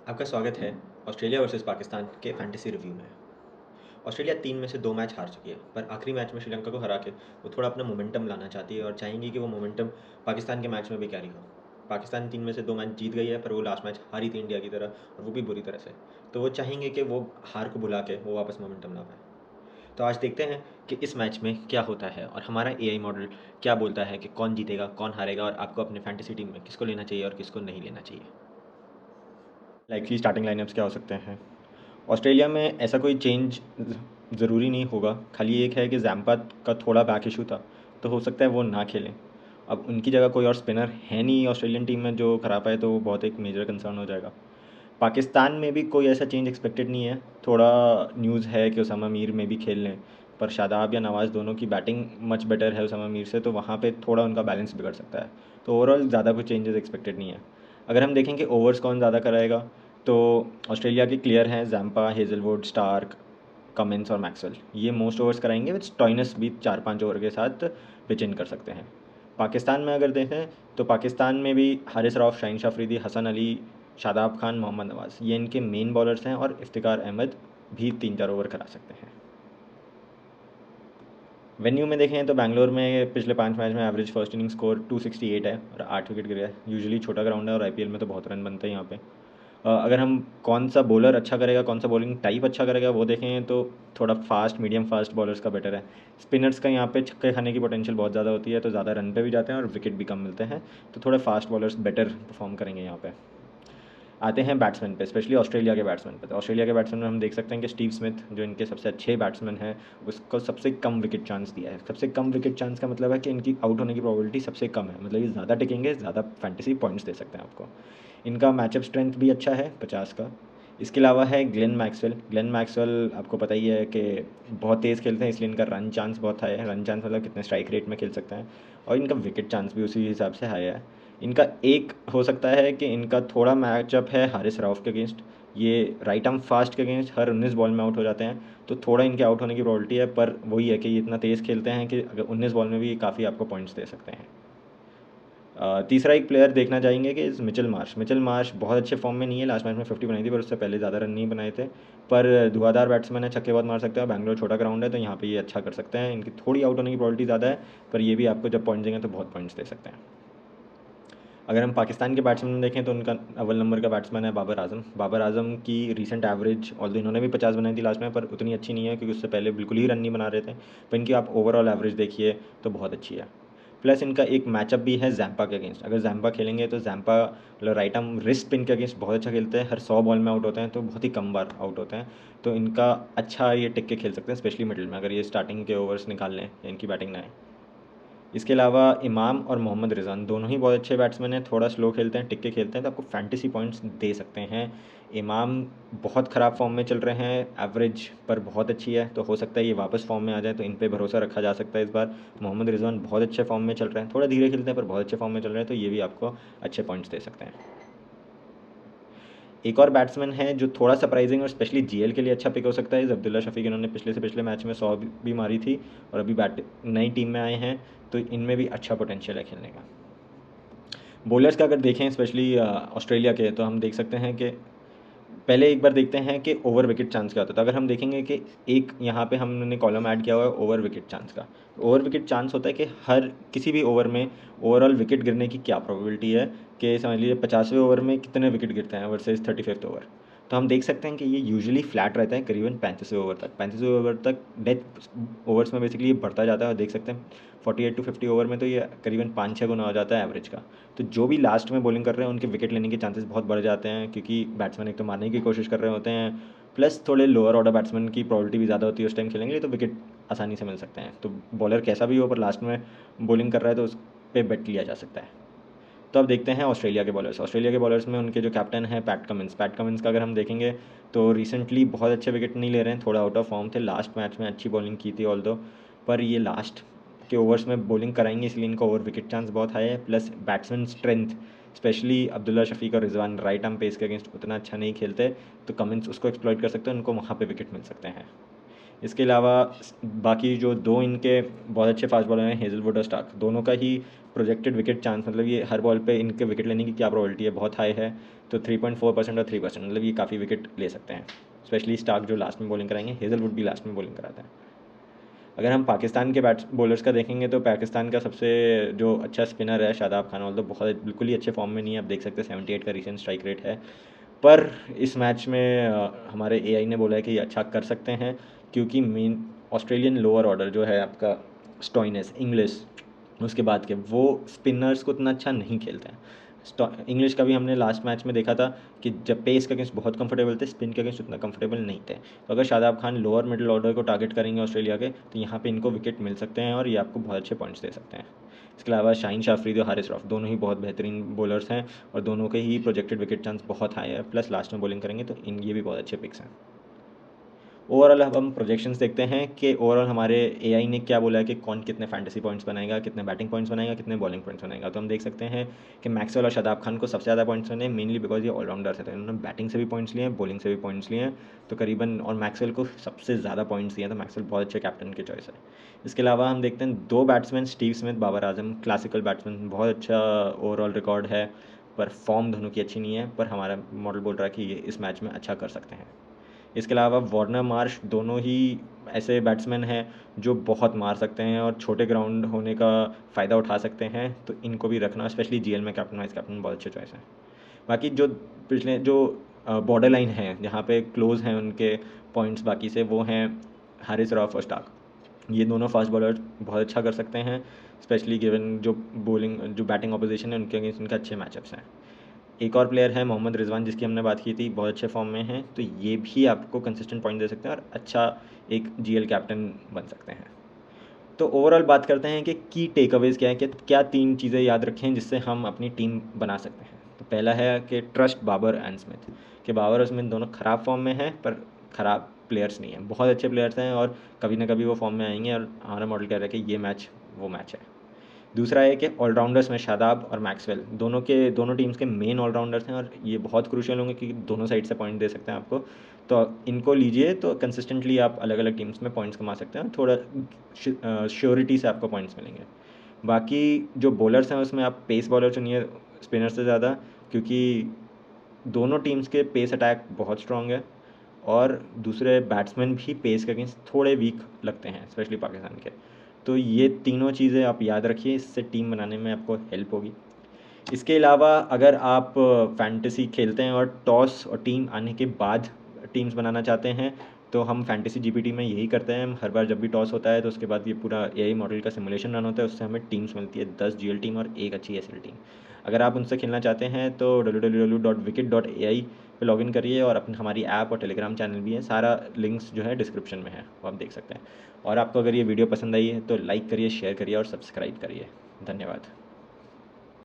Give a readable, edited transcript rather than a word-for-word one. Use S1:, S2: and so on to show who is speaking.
S1: आपका स्वागत है ऑस्ट्रेलिया वर्सेस पाकिस्तान के फैंटेसी रिव्यू में। ऑस्ट्रेलिया 3 में से 2 मैच हार चुकी है, पर आखिरी मैच में श्रीलंका को हरा के वो थोड़ा अपना मोमेंटम लाना चाहती है और चाहेंगी कि वो मोमेंटम पाकिस्तान के मैच में भी कैरी हो। पाकिस्तान 3 में से 2 मैच जीत गई है, पर वो लास्ट मैच हारी थी इंडिया की तरह, और वो भी बुरी तरह से। तो वो चाहेंगे कि वो हार को भुला के वो वापस मोमेंटम ला पाए। तो आज देखते हैं कि इस मैच में क्या होता है और हमारा एआई मॉडल क्या बोलता है कि कौन जीतेगा, कौन हारेगा, और आपको अपने फैंटेसी टीम में किसको लेना चाहिए और किसको नहीं लेना चाहिए। लाइकली स्टार्टिंग लाइनअप्स क्या हो सकते हैं। ऑस्ट्रेलिया में ऐसा कोई चेंज ज़रूरी नहीं होगा, खाली एक है कि जैम्पा का थोड़ा बैक इशू था, तो हो सकता है वो ना खेलें। अब उनकी जगह कोई और स्पिनर है नहीं ऑस्ट्रेलियन टीम में जो करा पाए, तो वो बहुत एक मेजर कंसर्न हो जाएगा। पाकिस्तान में भी कोई ऐसा चेंज एक्सपेक्टेड नहीं है। थोड़ा न्यूज़ है कि उसामा मीर में भी खेल लें, पर शादाब या नवाज़ दोनों की बैटिंग मच बेटर है उसामा मीर से, तो वहाँ पे थोड़ा उनका बैलेंस बिगड़ सकता है। तो ओवरऑल ज़्यादा कुछ चेंजेस एक्सपेक्टेड नहीं है। अगर हम देखें कि ओवर्स कौन ज़्यादा कराएगा, तो ऑस्ट्रेलिया के क्लियर हैं जैम्पा, हेजलवुड, स्टार्क, कमिंस और मैक्सवेल। ये मोस्ट ओवर्स कराएंगे, विच स्टॉइनस भी 4-5 ओवर के साथ पिच इन कर सकते हैं। पाकिस्तान में अगर देखें तो पाकिस्तान में भी हारिस रऊफ़, शाहीन शाह अफरीदी, हसन अली, शादाब खान, मोहम्मद नवाज़ ये इनके मेन बॉलर्स हैं, और इफ्तिकार अहमद भी 3-4 ओवर करा सकते हैं। वेन्यू में देखें तो बैंगलोर में पिछले 5 मैच में एवरेज फर्स्ट इनिंग स्कोर 268 है और 8 विकेट गिरे हैं। यूजुअली छोटा ग्राउंड है और आईपीएल में तो बहुत रन बनते हैं यहाँ पे। अगर हम कौन सा बॉलर अच्छा करेगा, कौन सा बॉलिंग टाइप अच्छा करेगा वो देखें, तो थोड़ा फास्ट, मीडियम फास्ट बॉलर्स का बेटर है। स्पिनर्स का यहाँ पे छक्के खाने की पोटेंशियल बहुत ज़्यादा होती है, तो ज़्यादा रन पे भी जाते हैं और विकेट भी कम मिलते हैं, तो थोड़े फास्ट बॉलर्स बेटर परफॉर्म करेंगे यहाँ पे। आते हैं बैट्समैन पे, स्पेशली ऑस्ट्रेलिया के बैट्समैन पे। तो ऑस्ट्रेलिया के बैट्समैन में हम देख सकते हैं कि स्टीव स्मिथ जो इनके सबसे अच्छे बैट्समैन हैं, उसको सबसे कम विकेट चांस दिया है। सबसे कम विकेट चांस का मतलब है कि इनकी आउट होने की प्रोबेबिलिटी सबसे कम है, मतलब ये ज़्यादा टिकेंगे, ज़्यादा फैंटेसी पॉइंट्स दे सकते हैं आपको। इनका मैचअप स्ट्रेंथ भी अच्छा है 50 का। इसके अलावा है ग्लेन मैक्सवेल आपको पता ही है कि बहुत तेज़ खेलते हैं, इसलिए इनका रन चांस बहुत हाई है। रन चांस मतलब कितने स्ट्राइक रेट में खेल सकते हैं, और इनका विकेट चांस भी उसी हिसाब से हाई है। इनका एक हो सकता है कि इनका थोड़ा मैचअप है हारिस रऊफ़ के अगेंस्ट। ये राइट आर्म फास्ट के अगेंस्ट हर 19 बॉल में आउट हो जाते हैं, तो थोड़ा इनके आउट होने की प्रोबेबिलिटी है, पर वही है कि ये इतना तेज़ खेलते हैं कि अगर 19 बॉल में भी काफ़ी आपको पॉइंट्स दे सकते हैं। तीसरा एक प्लेयर देखना चाहेंगे कि मिचेल मार्श बहुत अच्छे फॉर्म में नहीं है। लास्ट मैच में 50 बनाई थी, पर उससे पहले ज़्यादा रन नहीं बनाए थे, पर धुआंधार बैट्समैन है, छक्के बहुत मार सकते हैं। बैंगलोर छोटा ग्राउंड है, तो यहाँ पे ये अच्छा कर सकते हैं। इनकी थोड़ी आउट होने की प्रोबेबिलिटी ज़्यादा है, पर ये भी आपको जब पॉइंट्स देंगे तो बहुत पॉइंट्स दे सकते हैं। अगर हम पाकिस्तान के बैट्समैन देखें तो उनका अव्वल नंबर का बैट्समैन है बाबर आजम की रीसेंट एवरेज, ऑल्दो इन्होंने भी 50 बनाई थी लास्ट में, पर उतनी अच्छी नहीं है क्योंकि उससे पहले बिल्कुल ही रन नहीं बना रहे थे। पर इनकी आप ओवरऑल एवरेज देखिए तो बहुत अच्छी है। प्लस इनका एक मैचअप भी है जैम्पा के अगेंस्ट। अगर जैम्पा खेलेंगे तो जैम्पा मतलब राइट आर्म रिस्ट स्पिन के अगेंस्ट बहुत अच्छा खेलते हैं, हर 100 बॉल में आउट होते हैं, तो बहुत ही कम बार आउट होते हैं। तो इनका अच्छा ये टिक के खेल सकते हैं, स्पेशली मिडिल में, अगर ये स्टार्टिंग के ओवर्स निकाल लें या इनकी बैटिंग ना आए। इसके अलावा इमाम और मोहम्मद रिज़वान दोनों ही बहुत अच्छे बैट्समैन हैं, थोड़ा स्लो खेलते हैं, टिक के खेलते हैं, तो आपको फैंटेसी पॉइंट्स दे सकते हैं। इमाम बहुत ख़राब फॉर्म में चल रहे हैं, एवरेज पर बहुत अच्छी है, तो हो सकता है ये वापस फॉर्म में आ जाए, तो इन पे भरोसा रखा जा सकता है इस बार। मोहम्मद रिज़वान बहुत अच्छे फॉर्म में चल रहे हैं, थोड़ा धीरे खेलते हैं पर बहुत अच्छे फॉर्म में चल रहे हैं, तो ये भी आपको अच्छे पॉइंट्स दे सकते हैं। एक और बैट्समैन है जो थोड़ा सरप्राइजिंग और स्पेशली जीएल के लिए अच्छा पिक हो सकता है, अब्दुल्ला शफीक। इन्होंने पिछले से पिछले मैच में 100 भी मारी थी, और अभी बैट नई टीम में आए हैं, तो इनमें भी अच्छा पोटेंशियल है खेलने का। बॉलर्स का अगर देखें स्पेशली ऑस्ट्रेलिया के, तो हम देख सकते हैं कि पहले एक बार देखते हैं कि ओवर विकेट चांस क्या होता है। तो अगर हम देखेंगे कि एक यहाँ पे हमने कॉलम ऐड किया हुआ है ओवर विकेट चांस का। ओवर विकेट चांस होता है कि हर किसी भी ओवर में ओवरऑल विकेट गिरने की क्या प्रोबेबिलिटी है, कि समझ लीजिए 50वें ओवर में कितने विकेट गिरते हैं वर्सेस 35th ओवर। तो हम देख सकते हैं कि ये यूजुअली फ्लैट रहता है करीबन 35वें ओवर तक। 35वें ओवर तक डेथ ओवर्स में बेसिकली ये बढ़ता जाता है, और देख सकते हैं 48 to 50 ओवर में तो ये करीबन 5-6 गुना हो जाता है एवरेज का। तो जो भी लास्ट में बॉलिंग कर रहे हैं उनके विकेट लेने के चांसेस बहुत बढ़ जाते हैं, क्योंकि बैट्समैन एक तो मारने की कोशिश कर रहे होते हैं, प्लस थोड़े लोअर ऑर्डर बैट्समैन की प्रोबेबिलिटी भी ज़्यादा होती है उस टाइम खेलेंगे, तो विकेट आसानी से मिल सकते हैं। तो बॉलर कैसा भी हो पर लास्ट में बॉलिंग कर रहा है तो उस पर बेट लिया जा सकता है। तो अब देखते हैं ऑस्ट्रेलिया के बॉलर्स में उनके जो कैप्टन है पैट कमिंस का अगर हम देखेंगे तो रिसेंटली बहुत अच्छे विकेट नहीं ले रहे हैं, थोड़ा आउट ऑफ फॉर्म थे। लास्ट मैच में अच्छी बॉलिंग की थी ऑल्दो, पर ये लास्ट के ओवर्स में बॉलिंग कराएंगे, इसलिए इनका ओवर विकेट चांस बहुत हाई है। Plus batsman strength, specially Abdullah Shafique और रिजवान राइट आर्म पेस के अगेंस्ट उतना अच्छा नहीं खेलते, तो कमिंस उसको एक्सप्लॉइट कर सकते हैं, उनको वहाँ पे विकेट मिल सकते हैं। इसके अलावा बाकी जो दो इनके बहुत अच्छे फास्ट बॉलर हैं, हेजलवुड और स्टार्क, दोनों का ही प्रोजेक्टेड विकेट चांस, मतलब ये हर बॉल पे इनके विकेट लेने की क्या प्रोबेबिलिटी है, बहुत हाई है। तो 3.4% और 3%, मतलब ये काफ़ी विकेट ले सकते हैं। स्पेशली स्टार्क जो लास्ट में बॉलिंग कराएंगे, हेजलवुड भी लास्ट में बॉलिंग कराते हैं। अगर हम पाकिस्तान के बॉलर्स का देखेंगे तो पाकिस्तान का सबसे जो अच्छा स्पिनर है शादाब खान, तो बहुत बिल्कुल ही अच्छे फॉर्म में नहीं है। आप देख सकते हैं 78 का रिसेंट स्ट्राइक रेट है। पर इस मैच में हमारे एआई ने बोला है कि ये अच्छा कर सकते हैं, क्योंकि मेन ऑस्ट्रेलियन लोअर ऑर्डर जो है आपका स्टॉइनिस, इंग्लिश, उसके बाद के वो स्पिनर्स को उतना अच्छा नहीं खेलते हैं। इंग्लिश का भी हमने लास्ट मैच में देखा था कि जब पेस के अगेंस्ट बहुत कंफर्टेबल थे, स्पिन के अगेंस्ट उतना कंफर्टेबल नहीं थे। तो अगर Shadab Khan lower middle order को टारगेट करेंगे ऑस्ट्रेलिया के, तो यहाँ पे इनको विकेट मिल सकते हैं और ये आपको बहुत अच्छे पॉइंट्स दे सकते हैं। इसके अलावा शाहीन शाफरीदी और हारिस रऊफ दोनों ही बहुत बेहतरीन बॉलर्स हैं और दोनों के ही प्रोजेक्टेड विकेट चांस बहुत हाई है, प्लस लास्ट में बॉलिंग करेंगे तो ये भी बहुत अच्छे पिक्स हैं। ओवरऑल अब हम प्रोजेक्शंस देखते हैं कि ओवरऑल हमारे एआई ने क्या बोला है कि कौन कितने फैंटेसी पॉइंट्स बनाएगा, कितने बैटिंग पॉइंट्स बनाएगा, कितने बॉलिंग पॉइंट्स बनाएगा। तो हम देख सकते हैं कि मैक्सवेल और शादाब खान को सबसे ज़्यादा पॉइंट्स बने, मेनली बिकॉज ये ऑलराउंडर्स थे। इन्होंने बैटिंग से भी पॉइंट्स लिए हैं, बॉलिंग से भी पॉइंट्स लिए हैं, तो करीबन, और मैक्सवेल को सबसे ज़्यादा पॉइंट्स दिए हैं, तो मैक्सवेल बहुत अच्छे कैप्टन की चॉइस है। इसके अलावा हम देखते हैं दो batsman, Steve Smith, Babar Azam, classical batsman, बहुत अच्छा ओवरऑल रिकॉर्ड है, पर फॉर्म दोनों की अच्छी नहीं है। पर हमारा मॉडल बोल रहा है कि ये इस मैच में अच्छा कर सकते हैं। इसके अलावा वार्नर, मार्श दोनों ही ऐसे बैट्समैन हैं जो बहुत मार सकते हैं और छोटे ग्राउंड होने का फ़ायदा उठा सकते हैं, तो इनको भी रखना, स्पेशली जीएल में कैप्टन वाइस कैप्टन बहुत अच्छे चॉइस है। बाकी जो पिछले जो बॉर्डर लाइन है जहाँ पे क्लोज हैं उनके पॉइंट्स बाकी से, वो हैं हारिस रऊफ और स्टार्क। ये दोनों फास्ट बॉलर बहुत अच्छा कर सकते हैं, स्पेशली गिवन जो बॉलिंग जो बैटिंग ऑपोजिशन है उनके अगेंस्ट इनके अच्छे मैचअप्स हैं। एक और प्लेयर है मोहम्मद रिजवान, जिसकी हमने बात की थी, बहुत अच्छे फॉर्म में हैं, तो ये भी आपको कंसिस्टेंट पॉइंट दे सकते हैं और अच्छा एक जीएल कैप्टन बन सकते हैं। तो ओवरऑल बात करते हैं कि की टेक अवेज़ क्या है, कि क्या 3 चीज़ें याद रखें जिससे हम अपनी टीम बना सकते हैं। तो पहला है कि ट्रस्ट बाबर एंड स्मिथ, कि बाबर और स्मिथ दोनों ख़राब फॉर्म में हैं, पर ख़राब प्लेयर्स नहीं हैं, बहुत अच्छे प्लेयर्स हैं और कभी ना कभी वो फॉर्म में आएंगे, और हमारा मॉडल कह रहा है कि ये मैच वो मैच है। दूसरा है कि ऑलराउंडर्स में शादाब और मैक्सवेल दोनों टीम्स के मेन ऑलराउंडर्स हैं और ये बहुत क्रूशियल होंगे क्योंकि दोनों साइड से पॉइंट दे सकते हैं आपको। तो इनको लीजिए तो कंसिस्टेंटली आप अलग अलग टीम्स में पॉइंट्स कमा सकते हैं, थोड़ा श्योरिटी से आपको पॉइंट्स मिलेंगे। बाकी जो बॉलर्स हैं उसमें आप पेस बॉलर चुनिए स्पिनर से ज़्यादा, क्योंकि दोनों टीम्स के पेस अटैक बहुत स्ट्रॉन्ग है और दूसरे बैट्समैन भी पेस के अगेंस्ट थोड़े वीक लगते हैं, स्पेशली पाकिस्तान के। तो ये तीनों चीज़ें आप याद रखिए, इससे टीम बनाने में आपको हेल्प होगी। इसके अलावा अगर आप फैंटेसी खेलते हैं और टॉस और टीम आने के बाद टीम्स बनाना चाहते हैं, तो हम फैंटेसी जीपीटी में यही करते हैं। हर बार जब भी टॉस होता है तो उसके बाद ये पूरा एआई मॉडल का सिमुलेशन रन होता है, उससे हमें टीम्स मिलती है, 10 जीएल टीम और एक अच्छी एसएल टीम। अगर आप उनसे खेलना चाहते हैं तो www.wicket.ai पे लॉगिन करिए, और अपनी हमारी ऐप और टेलीग्राम चैनल भी है, सारा लिंक्स जो है डिस्क्रिप्शन में है, वो आप देख सकते हैं। और आपको अगर ये वीडियो पसंद आई है तो लाइक करिए, शेयर करिए और सब्सक्राइब करिए। धन्यवाद।